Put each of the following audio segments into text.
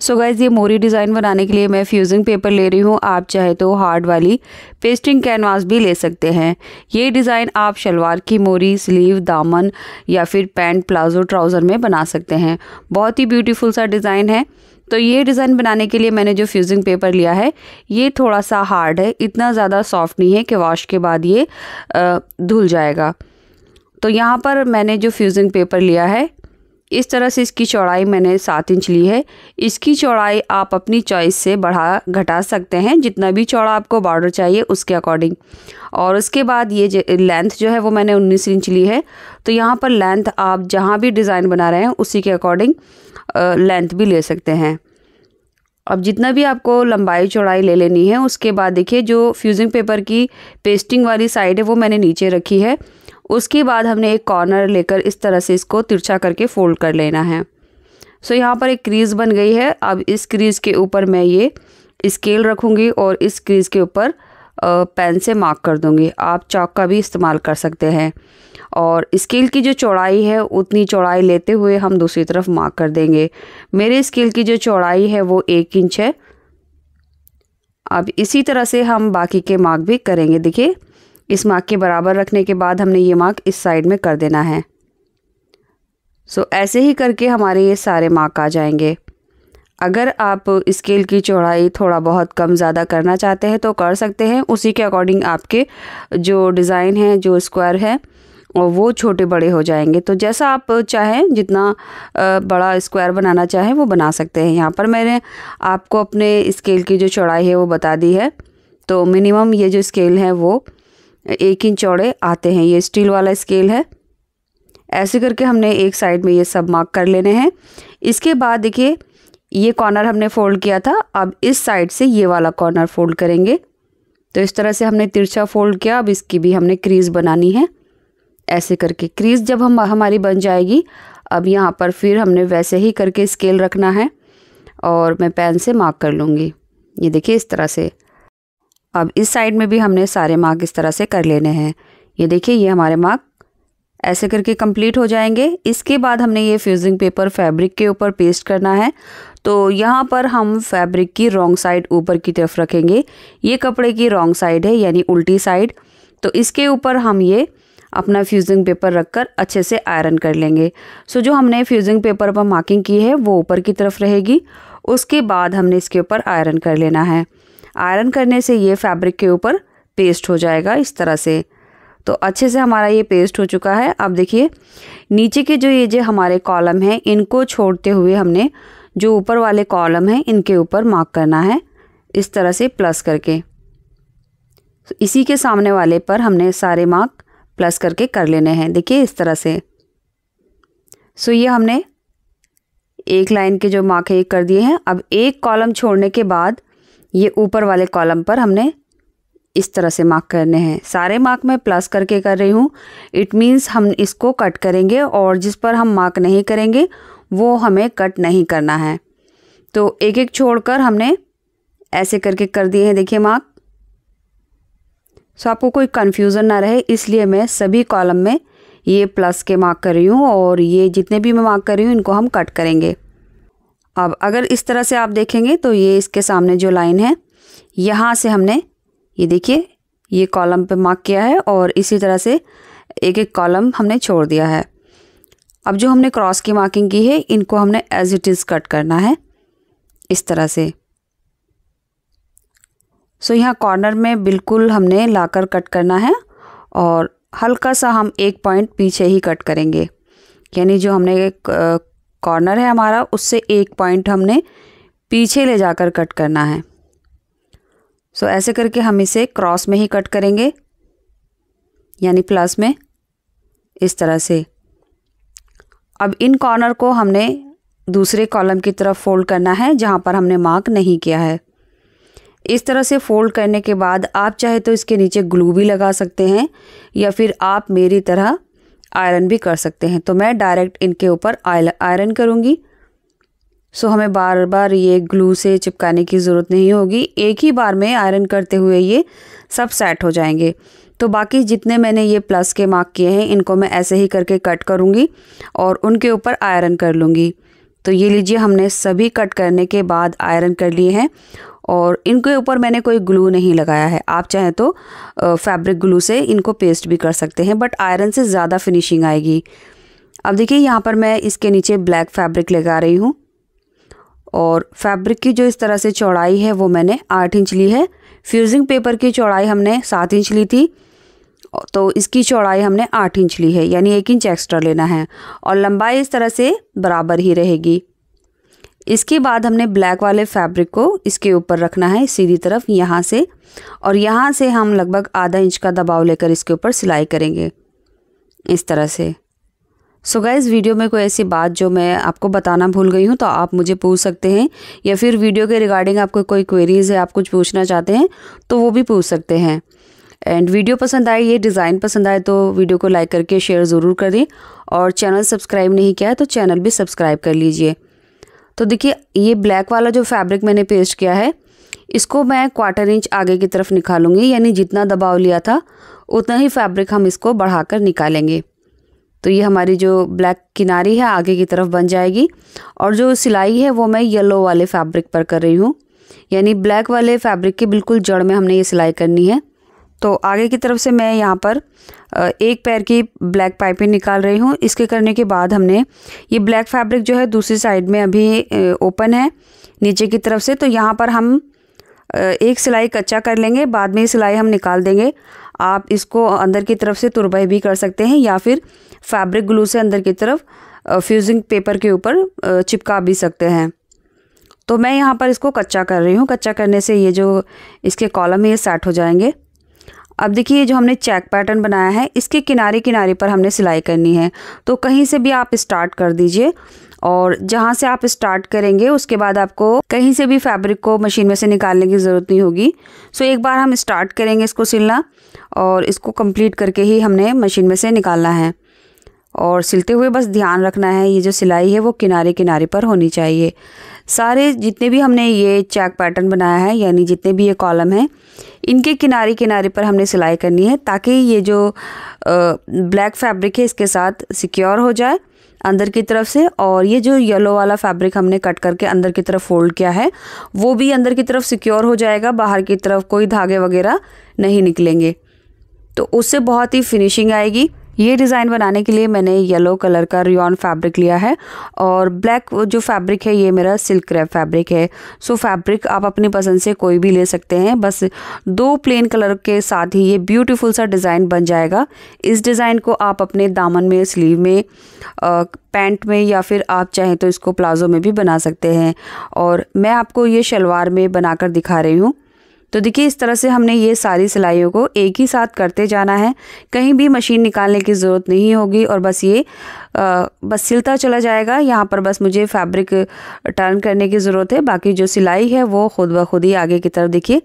So guys ये मोरी design बनाने के लिए मैं फ्यूजिंग पेपर ले रही हूँ। आप चाहे तो हार्ड वाली पेस्टिंग कैनवास भी ले सकते हैं। ये डिज़ाइन आप शलवार की मोरी, स्लीव, दामन या फिर पैंट, प्लाजो, ट्राउज़र में बना सकते हैं। बहुत ही ब्यूटीफुल सा डिज़ाइन है। तो ये डिज़ाइन बनाने के लिए मैंने जो फ्यूजिंग पेपर लिया है ये थोड़ा सा हार्ड है, इतना ज़्यादा सॉफ्ट नहीं है कि वॉश के बाद ये धुल जाएगा। तो यहाँ पर मैंने जो फ्यूजिंग पेपर लिया है इस तरह से इसकी चौड़ाई मैंने 7 इंच ली है। इसकी चौड़ाई आप अपनी चॉइस से बढ़ा घटा सकते हैं, जितना भी चौड़ा आपको बॉर्डर चाहिए उसके अकॉर्डिंग। और उसके बाद ये लेंथ जो है वो मैंने 19 इंच ली है। तो यहाँ पर लेंथ आप जहाँ भी डिज़ाइन बना रहे हैं उसी के अकॉर्डिंग लेंथ भी ले सकते हैं। अब जितना भी आपको लंबाई चौड़ाई ले लेनी है उसके बाद देखिए जो फ्यूजिंग पेपर की पेस्टिंग वाली साइड है वो मैंने नीचे रखी है। उसके बाद हमने एक कॉर्नर लेकर इस तरह से इसको तिरछा करके फोल्ड कर लेना है। सो यहाँ पर एक क्रीज़ बन गई है। अब इस क्रीज़ के ऊपर मैं ये स्केल रखूँगी और इस क्रीज़ के ऊपर पेन से मार्क कर दूँगी। आप चॉक का भी इस्तेमाल कर सकते हैं। और स्केल की जो चौड़ाई है उतनी चौड़ाई लेते हुए हम दूसरी तरफ मार्क कर देंगे। मेरे स्केल की जो चौड़ाई है वो 1 इंच है। अब इसी तरह से हम बाकी के मार्क भी करेंगे। देखिए इस मार्क के बराबर रखने के बाद हमने ये मार्क इस साइड में कर देना है। सो ऐसे ही करके हमारे ये सारे मार्क आ जाएंगे। अगर आप स्केल की चौड़ाई थोड़ा बहुत कम ज़्यादा करना चाहते हैं तो कर सकते हैं। उसी के अकॉर्डिंग आपके जो डिज़ाइन है, जो स्क्वायर है, और वो छोटे बड़े हो जाएंगे। तो जैसा आप चाहें, जितना बड़ा स्क्वायर बनाना चाहें वो बना सकते हैं। यहाँ पर मैंने आपको अपने स्केल की जो चौड़ाई है वो बता दी है। तो मिनिमम ये जो स्केल है वो 1 इंच चौड़े आते हैं। ये स्टील वाला स्केल है। ऐसे करके हमने एक साइड में ये सब मार्क कर लेने हैं। इसके बाद देखिए ये कॉर्नर हमने फोल्ड किया था, अब इस साइड से ये वाला कॉर्नर फोल्ड करेंगे। तो इस तरह से हमने तिरछा फोल्ड किया। अब इसकी भी हमने क्रीज़ बनानी है। ऐसे करके क्रीज़ जब हमारी बन जाएगी, अब यहाँ पर फिर हमने वैसे ही करके स्केल रखना है और मैं पेन से मार्क कर लूँगी। ये देखिए इस तरह से। अब इस साइड में भी हमने सारे मार्क इस तरह से कर लेने हैं। ये देखिए ये हमारे मार्क ऐसे करके कंप्लीट हो जाएंगे। इसके बाद हमने ये फ्यूजिंग पेपर फैब्रिक के ऊपर पेस्ट करना है। तो यहाँ पर हम फैब्रिक की रॉन्ग साइड ऊपर की तरफ रखेंगे। ये कपड़े की रॉन्ग साइड है, यानी उल्टी साइड। तो इसके ऊपर हम ये अपना फ्यूजिंग पेपर रखकर अच्छे से आयरन कर लेंगे। सो जो हमने फ्यूजिंग पेपर पर मार्किंग की है वो ऊपर की तरफ रहेगी। उसके बाद हमने इसके ऊपर आयरन कर लेना है। आयरन करने से ये फैब्रिक के ऊपर पेस्ट हो जाएगा इस तरह से। तो अच्छे से हमारा ये पेस्ट हो चुका है। अब देखिए नीचे के जो हमारे कॉलम हैं इनको छोड़ते हुए हमने जो ऊपर वाले कॉलम हैं इनके ऊपर मार्क करना है इस तरह से प्लस करके। इसी के सामने वाले पर हमने सारे मार्क प्लस करके कर लेने हैं। देखिए इस तरह से। सो ये हमने एक लाइन के जो मार्क है कर दिए हैं। अब एक कॉलम छोड़ने के बाद ये ऊपर वाले कॉलम पर हमने इस तरह से मार्क करने हैं। सारे मार्क मैं प्लस करके कर रही हूँ। इट मीन्स हम इसको कट करेंगे और जिस पर हम मार्क नहीं करेंगे वो हमें कट नहीं करना है। तो एक एक छोड़कर हमने ऐसे करके कर दिए हैं। देखिए मार्क। सो आपको कोई कन्फ्यूज़न ना रहे इसलिए मैं सभी कॉलम में ये प्लस के मार्क कर रही हूँ और ये जितने भी मैं मार्क कर रही हूँ इनको हम कट करेंगे। अब अगर इस तरह से आप देखेंगे तो ये इसके सामने जो लाइन है यहाँ से हमने ये देखिए ये कॉलम पे मार्क किया है और इसी तरह से एक एक कॉलम हमने छोड़ दिया है। अब जो हमने क्रॉस की मार्किंग की है इनको हमने एज इट इज़ कट करना है इस तरह से। सो यहाँ कॉर्नर में बिल्कुल हमने लाकर कट करना है और हल्का सा हम एक पॉइंट पीछे ही कट करेंगे, यानी जो हमने कॉर्नर है हमारा उससे एक पॉइंट हमने पीछे ले जाकर कट करना है। सो ऐसे करके हम इसे क्रॉस में ही कट करेंगे, यानी प्लस में इस तरह से। अब इन कॉर्नर को हमने दूसरे कॉलम की तरफ फोल्ड करना है जहाँ पर हमने मार्क नहीं किया है। इस तरह से फोल्ड करने के बाद आप चाहे तो इसके नीचे ग्लू भी लगा सकते हैं या फिर आप मेरी तरह आयरन भी कर सकते हैं। तो मैं डायरेक्ट इनके ऊपर आयरन करूँगी। सो हमें बार बार ये ग्लू से चिपकाने की ज़रूरत नहीं होगी। एक ही बार में आयरन करते हुए ये सब सेट हो जाएंगे। तो बाकी जितने मैंने ये प्लस के मार्क किए हैं इनको मैं ऐसे ही करके कट करूँगी और उनके ऊपर आयरन कर लूँगी। तो ये लीजिए, हमने सभी कट करने के बाद आयरन कर लिए हैं और इनके ऊपर मैंने कोई ग्लू नहीं लगाया है। आप चाहें तो फैब्रिक ग्लू से इनको पेस्ट भी कर सकते हैं, बट आयरन से ज़्यादा फिनिशिंग आएगी। अब देखिए, यहाँ पर मैं इसके नीचे ब्लैक फैब्रिक लगा रही हूँ और फैब्रिक की जो इस तरह से चौड़ाई है वो मैंने 8 इंच ली है। फ्यूजिंग पेपर की चौड़ाई हमने 7 इंच ली थी, तो इसकी चौड़ाई हमने 8 इंच ली है, यानी 1 इंच एक्स्ट्रा लेना है और लंबाई इस तरह से बराबर ही रहेगी। इसके बाद हमने ब्लैक वाले फैब्रिक को इसके ऊपर रखना है सीधी तरफ यहाँ से, और यहाँ से हम लगभग आधा इंच का दबाव लेकर इसके ऊपर सिलाई करेंगे इस तरह से। सो गाइस, वीडियो में कोई ऐसी बात जो मैं आपको बताना भूल गई हूँ तो आप मुझे पूछ सकते हैं, या फिर वीडियो के रिगार्डिंग आपको कोई क्वेरीज़ है, आप कुछ पूछना चाहते हैं तो वो भी पूछ सकते हैं। एंड वीडियो पसंद आए, ये डिज़ाइन पसंद आए तो वीडियो को लाइक करके शेयर ज़रूर करें, और चैनल सब्सक्राइब नहीं किया है तो चैनल भी सब्सक्राइब कर लीजिए। तो देखिए, ये ब्लैक वाला जो फैब्रिक मैंने पेस्ट किया है इसको मैं 1/4 इंच आगे की तरफ निकालूंगी, यानी जितना दबाव लिया था उतना ही फैब्रिक हम इसको बढ़ाकर निकालेंगे। तो ये हमारी जो ब्लैक किनारी है आगे की तरफ बन जाएगी, और जो सिलाई है वो मैं येलो वाले फैब्रिक पर कर रही हूँ, यानी ब्लैक वाले फैब्रिक के बिल्कुल जड़ में हमने ये सिलाई करनी है। तो आगे की तरफ से मैं यहाँ पर एक पैर की ब्लैक पाइपिंग निकाल रही हूँ। इसके करने के बाद हमने ये ब्लैक फैब्रिक जो है दूसरी साइड में अभी ओपन है नीचे की तरफ से, तो यहाँ पर हम एक सिलाई कच्चा कर लेंगे, बाद में ये सिलाई हम निकाल देंगे। आप इसको अंदर की तरफ से तुरपाई भी कर सकते हैं, या फिर फैब्रिक ग्लू से अंदर की तरफ फ्यूजिंग पेपर के ऊपर चिपका भी सकते हैं। तो मैं यहाँ पर इसको कच्चा कर रही हूँ। कच्चा करने से ये जो इसके कॉलम है ये सेट हो जाएंगे। अब देखिए, जो हमने चेक पैटर्न बनाया है इसके किनारे किनारे पर हमने सिलाई करनी है, तो कहीं से भी आप स्टार्ट कर दीजिए, और जहाँ से आप स्टार्ट करेंगे उसके बाद आपको कहीं से भी फैब्रिक को मशीन में से निकालने की ज़रूरत नहीं होगी। सो एक बार हम स्टार्ट करेंगे इसको सिलना, और इसको कंप्लीट करके ही हमने मशीन में से निकालना है। और सिलते हुए बस ध्यान रखना है ये जो सिलाई है वो किनारे किनारे पर होनी चाहिए। सारे जितने भी हमने ये चेक पैटर्न बनाया है, यानी जितने भी ये कॉलम हैं, इनके किनारे किनारे पर हमने सिलाई करनी है, ताकि ये जो ब्लैक फैब्रिक है इसके साथ सिक्योर हो जाए अंदर की तरफ से, और ये जो येलो वाला फैब्रिक हमने कट करके अंदर की तरफ फोल्ड किया है वो भी अंदर की तरफ सिक्योर हो जाएगा, बाहर की तरफ कोई धागे वगैरह नहीं निकलेंगे, तो उससे बहुत ही फिनिशिंग आएगी। ये डिज़ाइन बनाने के लिए मैंने येलो कलर का रियॉन फैब्रिक लिया है, और ब्लैक जो फैब्रिक है ये मेरा सिल्क क्रैप फैब्रिक है। सो फैब्रिक आप अपनी पसंद से कोई भी ले सकते हैं, बस 2 प्लेन कलर के साथ ही ये ब्यूटीफुल सा डिज़ाइन बन जाएगा। इस डिज़ाइन को आप अपने दामन में, स्लीव में, पैंट में, या फिर आप चाहें तो इसको प्लाजो में भी बना सकते हैं, और मैं आपको ये शलवार में बनाकर दिखा रही हूँ। तो देखिए, इस तरह से हमने ये सारी सिलाइयों को एक ही साथ करते जाना है, कहीं भी मशीन निकालने की ज़रूरत नहीं होगी, और बस ये बस सिलता चला जाएगा। यहाँ पर बस मुझे फैब्रिक टर्न करने की ज़रूरत है, बाकी जो सिलाई है वो खुद ब खुद ही आगे की तरफ देखिए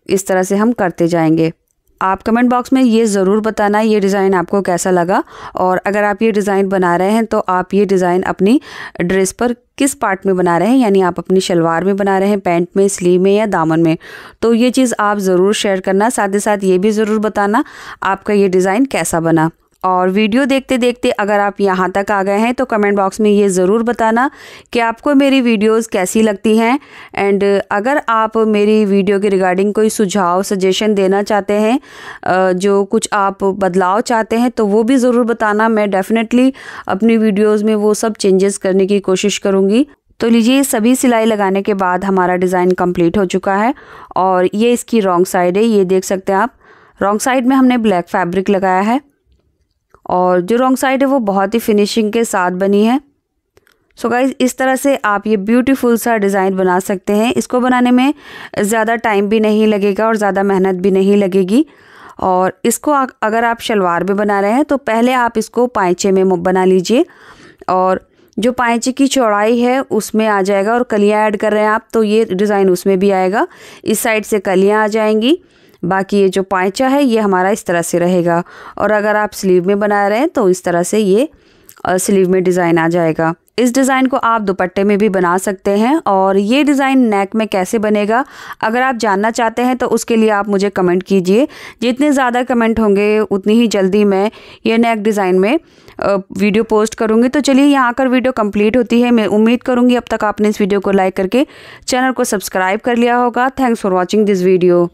इस तरह से हम करते जाएंगे। आप कमेंट बॉक्स में ये ज़रूर बताना ये डिज़ाइन आपको कैसा लगा, और अगर आप ये डिज़ाइन बना रहे हैं तो आप ये डिज़ाइन अपनी ड्रेस पर किस पार्ट में बना रहे हैं, यानी आप अपनी शलवार में बना रहे हैं, पैंट में, स्लीव में या दामन में, तो ये चीज़ आप ज़रूर शेयर करना। साथ ही साथ ये भी ज़रूर बताना आपका ये डिज़ाइन कैसा बना। और वीडियो देखते देखते अगर आप यहाँ तक आ गए हैं तो कमेंट बॉक्स में ये ज़रूर बताना कि आपको मेरी वीडियोस कैसी लगती हैं, एंड अगर आप मेरी वीडियो के रिगार्डिंग कोई सुझाव, सजेशन देना चाहते हैं, जो कुछ आप बदलाव चाहते हैं, तो वो भी ज़रूर बताना। मैं डेफिनेटली अपनी वीडियोज़ में वो सब चेंजेस करने की कोशिश करूँगी। तो लीजिए, सभी सिलाई लगाने के बाद हमारा डिज़ाइन कंप्लीट हो चुका है, और ये इसकी रॉन्ग साइड है, ये देख सकते हैं आप। रॉन्ग साइड में हमने ब्लैक फैब्रिक लगाया है, और जो रॉन्ग साइड है वो बहुत ही फिनिशिंग के साथ बनी है। सो गाइस, इस तरह से आप ये ब्यूटीफुल सा डिज़ाइन बना सकते हैं। इसको बनाने में ज़्यादा टाइम भी नहीं लगेगा और ज़्यादा मेहनत भी नहीं लगेगी। और इसको अगर आप शलवार में बना रहे हैं तो पहले आप इसको पाइचे में बना लीजिए, और जो पाइचे की चौड़ाई है उसमें आ जाएगा, और कलियाँ ऐड कर रहे हैं आप तो ये डिज़ाइन उसमें भी आएगा। इस साइड से कलियाँ आ जाएंगी, बाकी ये जो पाइचा है ये हमारा इस तरह से रहेगा। और अगर आप स्लीव में बना रहे हैं तो इस तरह से ये स्लीव में डिज़ाइन आ जाएगा। इस डिज़ाइन को आप दुपट्टे में भी बना सकते हैं और ये डिज़ाइन नेक में कैसे बनेगा अगर आप जानना चाहते हैं तो उसके लिए आप मुझे कमेंट कीजिए। जितने ज़्यादा कमेंट होंगे उतनी ही जल्दी मैं ये नेक डिज़ाइन में वीडियो पोस्ट करूँगी। तो चलिए यहाँ आकर वीडियो कंप्लीट होती है। मैं उम्मीद करूँगी अब तक आपने इस वीडियो को लाइक करके चैनल को सब्सक्राइब कर लिया होगा। Thanks for watching this video.